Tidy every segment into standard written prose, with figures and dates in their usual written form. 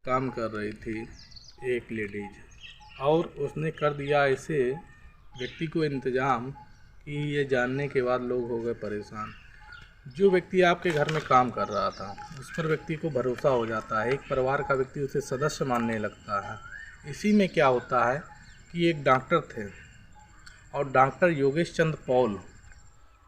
काम कर रही थी एक लेडीज, और उसने कर दिया ऐसे व्यक्ति को इंतज़ाम कि ये जानने के बाद लोग हो गए परेशान। जो व्यक्ति आपके घर में काम कर रहा था उस पर व्यक्ति को भरोसा हो जाता है, एक परिवार का व्यक्ति उसे सदस्य मानने लगता है। इसी में क्या होता है कि एक डॉक्टर थे, और डॉक्टर योगेश चंद्र पॉल,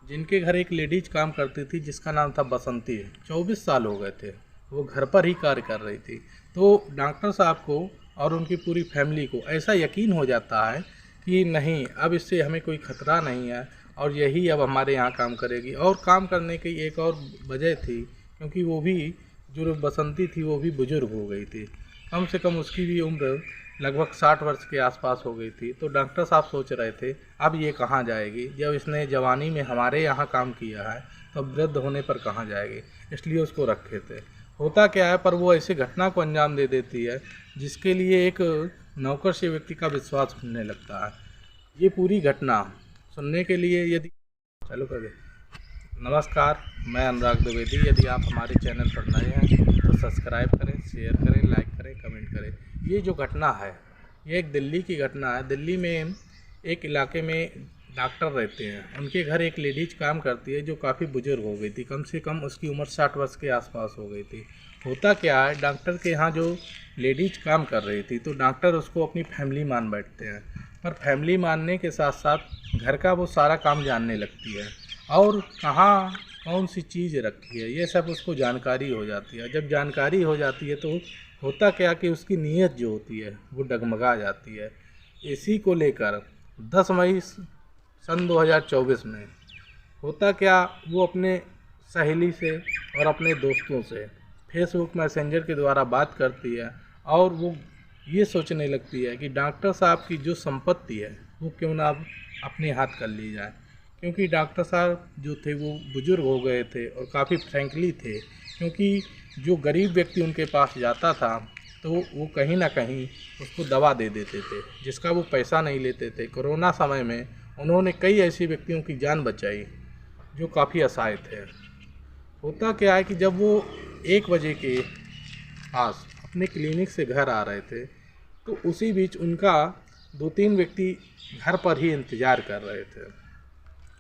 जिनके घर एक लेडीज काम करती थी जिसका नाम था बसंती। 24 साल हो गए थे, वो घर पर ही कार्य कर रही थी। तो डॉक्टर साहब को और उनकी पूरी फैमिली को ऐसा यकीन हो जाता है कि नहीं, अब इससे हमें कोई ख़तरा नहीं है और यही अब हमारे यहाँ काम करेगी। और काम करने की एक और वजह थी, क्योंकि वो भी, जो बसंती थी, वो भी बुज़ुर्ग हो गई थी। कम से कम उसकी भी उम्र लगभग 60 वर्ष के आसपास हो गई थी। तो डॉक्टर साहब सोच रहे थे अब ये कहाँ जाएगी, जब इसने जवानी में हमारे यहाँ काम किया है तो वृद्ध होने पर कहाँ जाएगी, इसलिए उसको रखे थे। होता क्या है, पर वो ऐसी घटना को अंजाम दे देती है जिसके लिए एक नौकर से व्यक्ति का विश्वास खुलने लगता है। ये पूरी घटना सुनने के लिए यदि चलो कर नमस्कार, मैं अनुराग द्विवेदी। यदि आप हमारे चैनल पर नए हैं तो सब्सक्राइब करें, शेयर करें, लाइक करें, कमेंट करें। ये जो घटना है, ये एक दिल्ली की घटना है। दिल्ली में एक इलाके में डॉक्टर रहते हैं, उनके घर एक लेडीज काम करती है जो काफ़ी बुजुर्ग हो गई थी। कम से कम उसकी उम्र 60 वर्ष के आसपास हो गई थी। होता क्या है, डॉक्टर के यहाँ जो लेडीज काम कर रही थी तो डॉक्टर उसको अपनी फैमिली मान बैठते हैं, पर फैमिली मानने के साथ साथ घर का वो सारा काम जानने लगती है और कहाँ कौन सी चीज़ रखी है ये सब उसको जानकारी हो जाती है। जब जानकारी हो जाती है तो होता क्या कि उसकी नीयत जो होती है वो डगमगा जाती है। इसी को लेकर 10 मई सन 2024 में होता क्या, वो अपने सहेली से और अपने दोस्तों से फेसबुक मैसेंजर के द्वारा बात करती है और वो ये सोचने लगती है कि डॉक्टर साहब की जो संपत्ति है वो क्यों ना अब अपने हाथ कर ली जाए। क्योंकि डॉक्टर साहब जो थे वो बुज़ुर्ग हो गए थे और काफ़ी फ्रैंकली थे, क्योंकि जो गरीब व्यक्ति उनके पास जाता था तो वो कहीं ना कहीं उसको दवा दे देते थे जिसका वो पैसा नहीं लेते थे। कोरोना समय में उन्होंने कई ऐसे व्यक्तियों की जान बचाई जो काफ़ी असहाय थे। होता क्या है कि जब वो 1 बजे के पास अपने क्लिनिक से घर आ रहे थे तो उसी बीच उनका 2-3 व्यक्ति घर पर ही इंतज़ार कर रहे थे।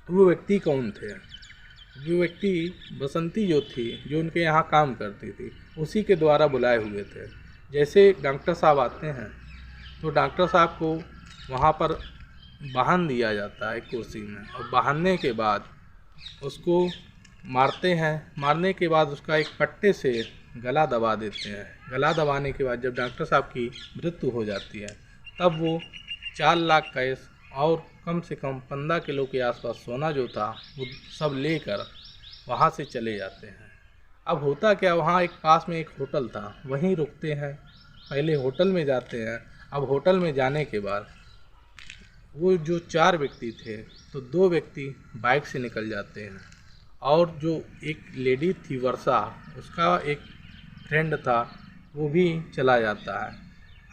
वो व्यक्ति कौन थे? वो व्यक्ति बसंती जो थी, जो उनके यहाँ काम करती थी, उसी के द्वारा बुलाए हुए थे। जैसे डॉक्टर साहब आते हैं तो डॉक्टर साहब को वहाँ पर बांध दिया जाता है कुर्सी में, और बांधने के बाद उसको मारते हैं। मारने के बाद उसका एक पट्टे से गला दबा देते हैं। गला दबाने के बाद जब डॉक्टर साहब की मृत्यु हो जाती है तब वो 4 लाख कैश और कम से कम 15 किलो के आसपास सोना जो था वो सब लेकर वहाँ से चले जाते हैं। अब होता क्या, वहाँ एक पास में एक होटल था, वहीं रुकते हैं। पहले होटल में जाते हैं। अब होटल में जाने के बाद वो जो 4 व्यक्ति थे तो 2 व्यक्ति बाइक से निकल जाते हैं, और जो एक लेडी थी वर्षा, उसका एक फ्रेंड था, वो भी चला जाता है।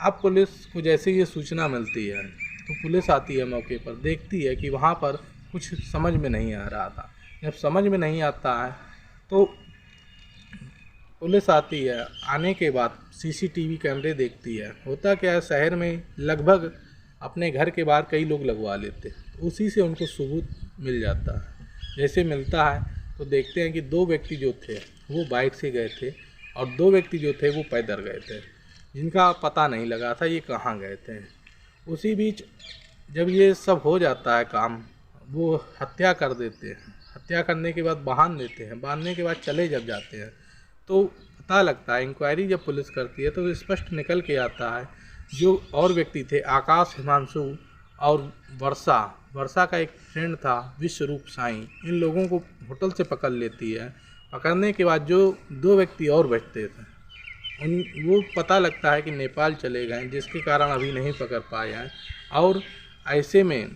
अब पुलिस को जैसे ये सूचना मिलती है तो पुलिस आती है मौके पर, देखती है कि वहाँ पर कुछ समझ में नहीं आ रहा था। जब समझ में नहीं आता है तो पुलिस आती है, आने के बाद सीसीटीवी कैमरे देखती है। होता क्या है, शहर में लगभग अपने घर के बाहर कई लोग लगवा लेते हैं, उसी से उनको सबूत मिल जाता है। जैसे मिलता है तो देखते हैं कि 2 व्यक्ति जो थे वो बाइक से गए थे और 2 व्यक्ति जो थे वो पैदल गए थे, जिनका पता नहीं लगा था ये कहाँ गए थे। उसी बीच जब ये सब हो जाता है काम, वो हत्या कर देते हैं। हत्या करने के बाद बांध देते हैं। बांधने के बाद चले जब जाते हैं तो पता लगता है, इंक्वायरी जब पुलिस करती है तो स्पष्ट निकल के आता है जो और व्यक्ति थे, आकाश, हिमांशु और वर्षा का एक फ्रेंड था विश्वरूप साईं, इन लोगों को होटल से पकड़ लेती है। पकड़ने के बाद जो 2 व्यक्ति और बचते थे वो पता लगता है कि नेपाल चले गए, जिसके कारण अभी नहीं पकड़ पाए हैं। और ऐसे में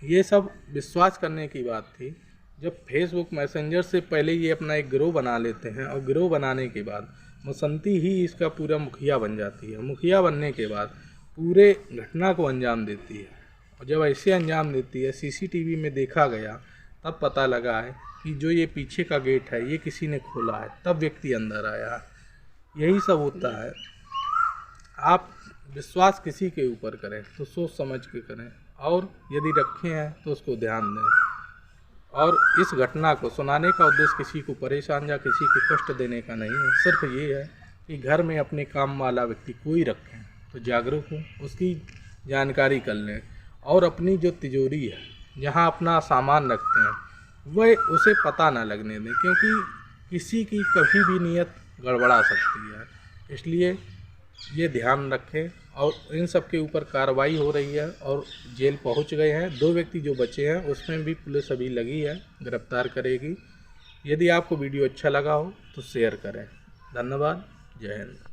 ये सब विश्वास करने की बात थी जब फेसबुक मैसेंजर से पहले ये अपना एक गिरोह बना लेते हैं, और गिरोह बनाने के बाद बसंती ही इसका पूरा मुखिया बन जाती है। मुखिया बनने के बाद पूरे घटना को अंजाम देती है, और जब ऐसे अंजाम देती है, सीसीटीवी में देखा गया, तब पता लगा है कि जो ये पीछे का गेट है ये किसी ने खोला है, तब व्यक्ति अंदर आया है। यही सब होता है। आप विश्वास किसी के ऊपर करें तो सोच समझ के करें, और यदि रखे हैं तो उसको ध्यान दें। और इस घटना को सुनाने का उद्देश्य किसी को परेशान या किसी को कष्ट देने का नहीं है, सिर्फ ये है कि घर में अपने काम वाला व्यक्ति कोई रखें तो जागरूक हों, उसकी जानकारी कर लें, और अपनी जो तिजोरी है जहाँ अपना सामान रखते हैं वह उसे पता ना लगने दें, क्योंकि किसी की कभी भी नीयत गड़बड़ा सकती है। इसलिए ये ध्यान रखें। और इन सब के ऊपर कार्रवाई हो रही है और जेल पहुंच गए हैं। 2 व्यक्ति जो बचे हैं उसमें भी पुलिस अभी लगी है, गिरफ्तार करेगी। यदि आपको वीडियो अच्छा लगा हो तो शेयर करें। धन्यवाद। जय हिंद।